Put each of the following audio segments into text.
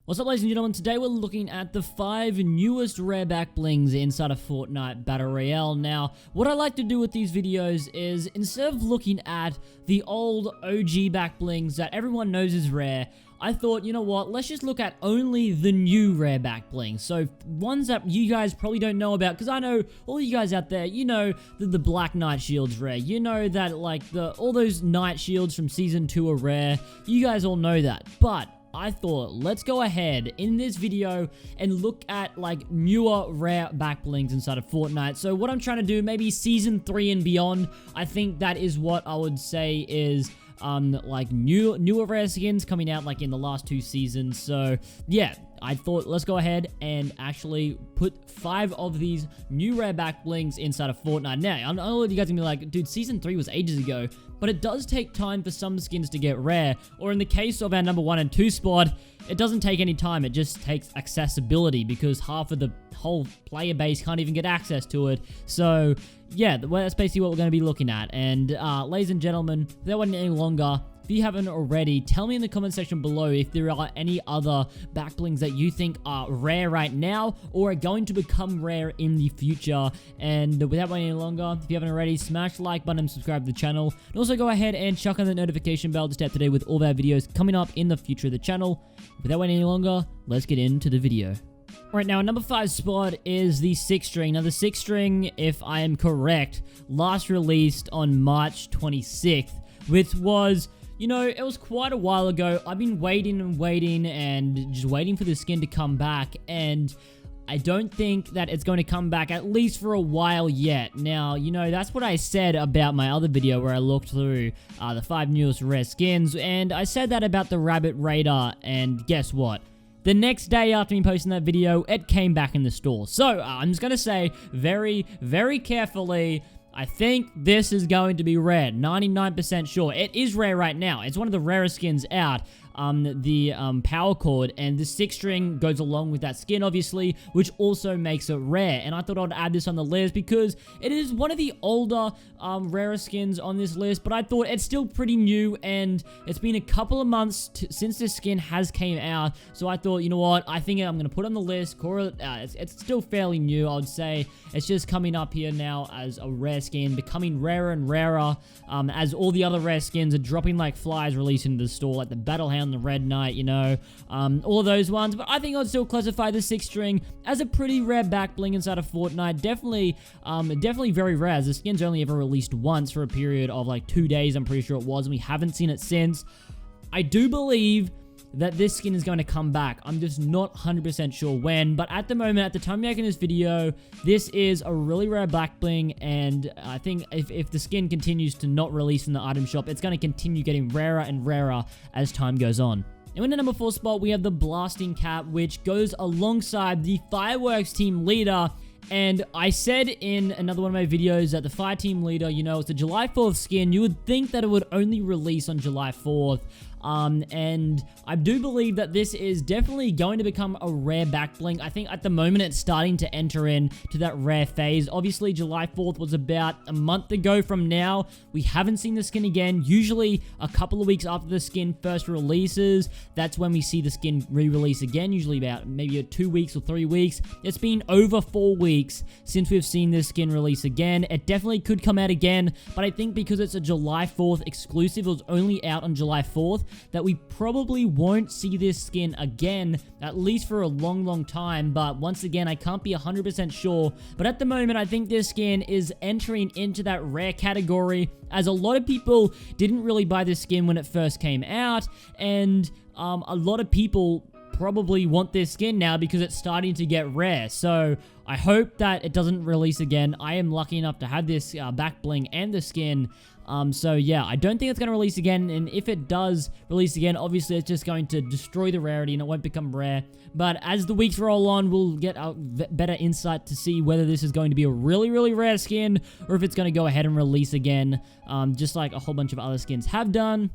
What's up, ladies and gentlemen? Today we're looking at the 5 newest rare back blings inside of Fortnite Battle Royale. Now, what I like to do with these videos is, instead of looking at the old OG back blings that everyone knows is rare, I thought, you know what, let's just look at only the new rare back blings. So, ones that you guys probably don't know about, because I know all you guys out there, you know that the Black Knight Shield's rare. You know that, like, all those Knight Shields from Season 2 are rare. You guys all know that. But I thought, let's go ahead in this video and look at like newer rare back blings inside of Fortnite. So what I'm trying to do, maybe Season 3 and beyond, I think that is what I would say is like newer rare skins coming out like in the last 2 seasons. So yeah, I thought let's go ahead and actually put 5 of these new rare back blings inside of Fortnite. Now, I know you guys are gonna be like, dude, Season 3 was ages ago, but it does take time for some skins to get rare, or in the case of our number 1 and 2 spot, it doesn't take any time, it just takes accessibility, because half of the whole player base can't even get access to it. So yeah, that's basically what we're going to be looking at. And ladies and gentlemen, without waiting any longer, if you haven't already, tell me in the comment section below if there are any other back blings that you think are rare right now or are going to become rare in the future. And without waiting any longer, if you haven't already, smash the like button and subscribe to the channel. And also go ahead and chuck on the notification bell to stay up to date with all of our videos coming up in the future of the channel. Without waiting any longer, let's get into the video. Alright, now, number 5 spot is the 6 string. Now, the 6 string, if I am correct, last released on March 26th, which was, you know, it was quite a while ago. I've been waiting and waiting and just waiting for the skin to come back, and I don't think that it's going to come back, at least for a while yet. Now, you know, that's what I said about my other video where I looked through the 5 newest rare skins, and I said that about the Rabbit Radar, and guess what? The next day after me posting that video, it came back in the store. So, I'm just going to say very, very carefully, I think this is going to be rare. 99% sure. It is rare right now. It's one of the rarest skins out. The power cord, and the 6 string goes along with that skin, obviously, which also makes it rare. And I thought I'd add this on the list because it is one of the older rarer skins on this list, but I thought it's still pretty new, and it's been a couple of months since this skin has came out. So I thought, you know what, I think I'm gonna put it on the list. It's still fairly new, I would say. It's just coming up here now as a rare skin, becoming rarer and rarer as all the other rare skins are dropping like flies, releasing to the store, like the Battlehound, the Red Knight, you know, all of those ones. But I think I'd still classify the 6 string as a pretty rare back bling inside of Fortnite. Definitely very rare, as the skin's only ever released once for a period of like 2 days, I'm pretty sure it was, and we haven't seen it since. I do believe that this skin is going to come back. I'm just not 100% sure when, but at the moment, at the time of making this video, this is a really rare back bling, and I think if the skin continues to not release in the item shop, it's going to continue getting rarer and rarer as time goes on. And in the number 4 spot, we have the Blasting Cap, which goes alongside the Fireworks Team Leader. And I said in another one of my videos that the Fire Team Leader, you know, it's a July 4th skin. You would think that it would only release on July 4th. And I do believe that this is definitely going to become a rare back bling. I think at the moment it's starting to enter into that rare phase. Obviously, July 4th was about a month ago from now. We haven't seen the skin again. Usually a couple of weeks after the skin first releases, that's when we see the skin re-release again, usually about maybe 2 weeks or 3 weeks. It's been over 4 weeks since we've seen this skin release again. It definitely could come out again, but I think because it's a July 4th exclusive, it was only out on July 4th, that we probably won't see this skin again, at least for a long time. But once again, I can't be 100% sure, but at the moment, I think this skin is entering into that rare category, as a lot of people didn't really buy this skin when it first came out, and a lot of people probably want this skin now because it's starting to get rare. So I hope that it doesn't release again. I am lucky enough to have this back bling and the skin. So yeah, I don't think it's going to release again, and if it does release again, obviously it's just going to destroy the rarity and it won't become rare. But as the weeks roll on, we'll get a better insight to see whether this is going to be a really rare skin, or if it's going to go ahead and release again, just like a whole bunch of other skins have done.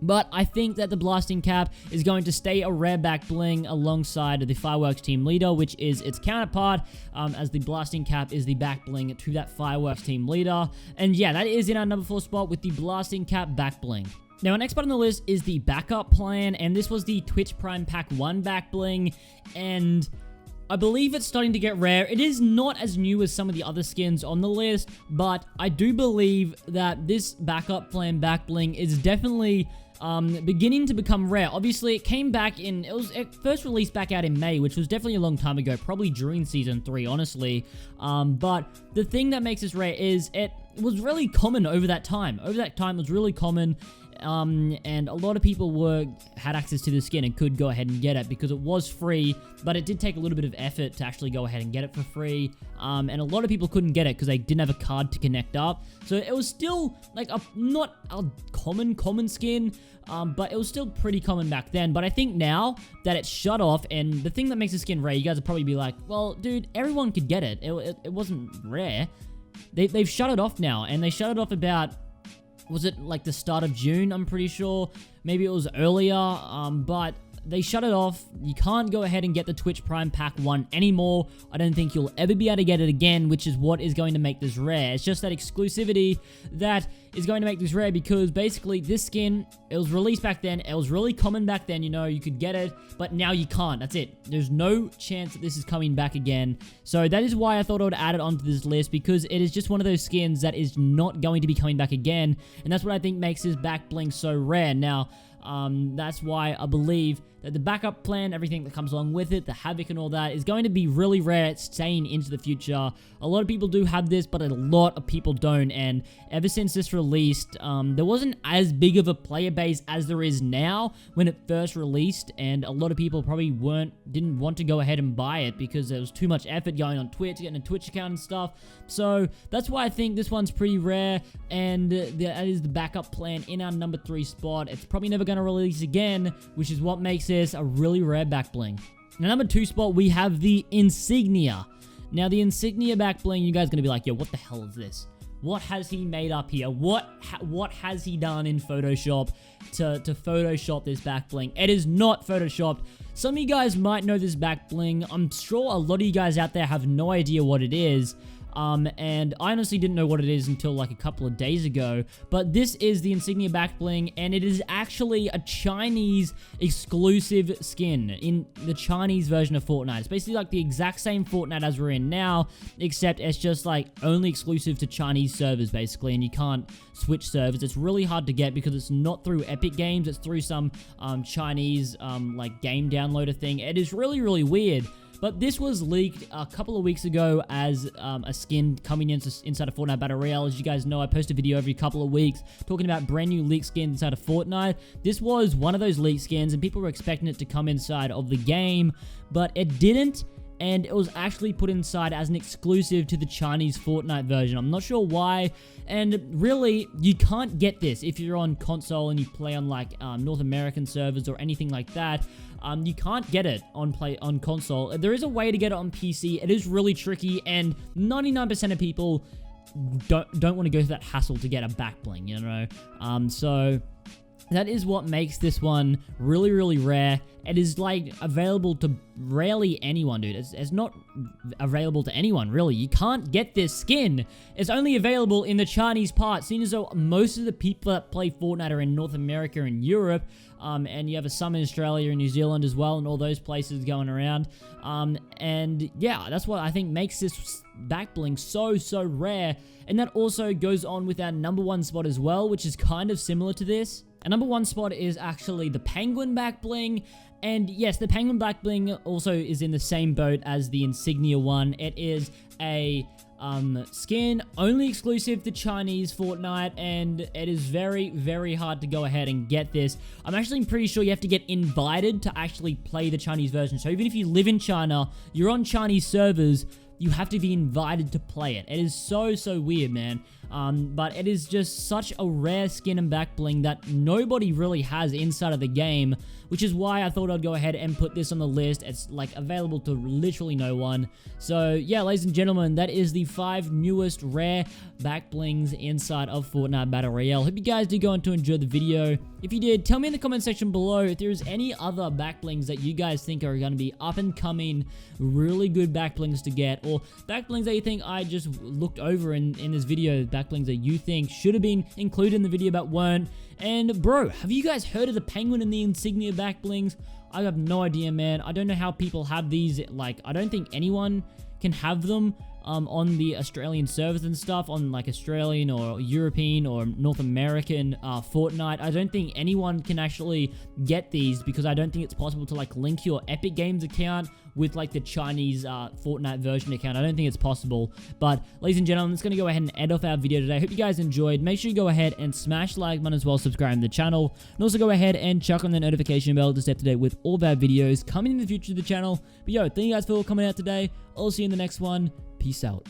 But I think that the Blasting Cap is going to stay a rare back bling alongside the Fireworks Team Leader, which is its counterpart, as the Blasting Cap is the back bling to that Fireworks Team Leader. And yeah, that is in our number 4 spot with the Blasting Cap back bling. Now, our next spot on the list is the backup plan, and this was the Twitch Prime Pack 1 back bling, and I believe it's starting to get rare. It is not as new as some of the other skins on the list, but I do believe that this backup plan back bling is definitely beginning to become rare. Obviously, it came back it first released back out in May, which was definitely a long time ago, probably during Season 3, honestly. But the thing that makes this rare is it was really common over that time. Over that time, it was really common. And a lot of people had access to the skin and could go ahead and get it because it was free, but it did take a little bit of effort to actually go ahead and get it for free. And a lot of people couldn't get it because they didn't have a card to connect up. So it was still like not a common skin, but it was still pretty common back then. But I think now that it's shut off, and the thing that makes the skin rare, you guys will probably be like, well, dude, everyone could get it. It wasn't rare. They've shut it off now, and they shut it off about, was it like the start of June? I'm pretty sure. Maybe it was earlier, but they shut it off. You can't go ahead and get the Twitch Prime Pack 1 anymore. I don't think you'll ever be able to get it again, which is what is going to make this rare. It's just that exclusivity that is going to make this rare, because basically this skin, it was released back then. It was really common back then, you know, you could get it, but now you can't. That's it. There's no chance that this is coming back again. So that is why I thought I would add it onto this list, because it is just one of those skins that is not going to be coming back again, and that's what I think makes this back bling so rare. Now, that's why I believe that the backup plan, everything that comes along with it, the Havoc and all that, is going to be really rare, staying into the future. A lot of people do have this, but a lot of people don't, and ever since this released, there wasn't as big of a player base as there is now when it first released, and a lot of people probably didn't want to go ahead and buy it because there was too much effort going on Twitch, getting a Twitch account and stuff. So that's why I think this one's pretty rare, and that is the backup plan in our number 3 spot. It's probably never going to release again, which is what makes this a really rare back bling. In the number 2 spot, we have the Insignia. Now, the Insignia back bling, you guys are going to be like, yo, what the hell is this? What has he made up here? What has he done in Photoshop to Photoshop this back bling? It is not Photoshopped. Some of you guys might know this back bling. I'm sure a lot of you guys out there have no idea what it is. And I honestly didn't know what it is until like a couple of days ago, but this is the Insignia back bling, and it is actually a Chinese exclusive skin in the Chinese version of Fortnite. It's basically like the exact same Fortnite as we're in now, except it's just like only exclusive to Chinese servers basically, and you can't switch servers. It's really hard to get because it's not through Epic Games, it's through some Chinese like game downloader thing. It is really, really weird. But this was leaked a couple of weeks ago as a skin coming inside of Fortnite Battle Royale. As you guys know, I post a video every couple of weeks talking about brand new leaked skins inside of Fortnite. This was one of those leaked skins, and people were expecting it to come inside of the game, but it didn't. And it was actually put inside as an exclusive to the Chinese Fortnite version. I'm not sure why, and really, you can't get this if you're on console and you play on like North American servers or anything like that. You can't get it on console. There is a way to get it on PC. It is really tricky, and 99% of people don't want to go through that hassle to get a back bling, you know? So that is what makes this one really, really rare. It is like available to rarely anyone, dude. It's not available to anyone, really. You can't get this skin. It's only available in the Chinese part, seeing as though most of the people that play Fortnite are in North America and Europe, and you have some in Australia and New Zealand as well, and all those places going around. And yeah, that's what I think makes this back bling so, so rare. And that also goes on with our number 1 spot as well, which is kind of similar to this. Our number 1 spot is actually the Penguin back bling, and yes, the Penguin back bling also is in the same boat as the Insignia one. It is a skin only exclusive to Chinese Fortnite, and it is very, very hard to go ahead and get this. I'm actually pretty sure you have to get invited to actually play the Chinese version. So even if you live in China, you're on Chinese servers, you have to be invited to play it. It is so, so weird, man. But it is just such a rare skin and back bling that nobody really has inside of the game, which is why I thought I'd go ahead and put this on the list. It's like available to literally no one. So yeah, ladies and gentlemen, that is the 5 newest rare back blings inside of Fortnite Battle Royale. Hope you guys did go on to enjoy the video. If you did, tell me in the comment section below if there's any other back blings that you guys think are going to be up and coming, really good back blings to get, or back blings that you think I just looked over in this video back back blings that you think should have been included in the video but weren't. And bro, have you guys heard of the penguin and the Insignia back blings? I have no idea, man. I don't know how people have these. Like, I don't think anyone can have them on the Australian servers and stuff, on like Australian or European or North American Fortnite. I don't think anyone can actually get these, because I don't think it's possible to like link your Epic Games account with like the Chinese Fortnite version account. I don't think it's possible. But ladies and gentlemen, it's going to go ahead and end off our video today. Hope you guys enjoyed. Make sure you go ahead and smash the like button as well, subscribe to the channel, and also go ahead and check on the notification bell to stay up to date with all of our videos coming in the future to the channel. But yo, thank you guys for coming out today. I'll see you in the next one. Peace out.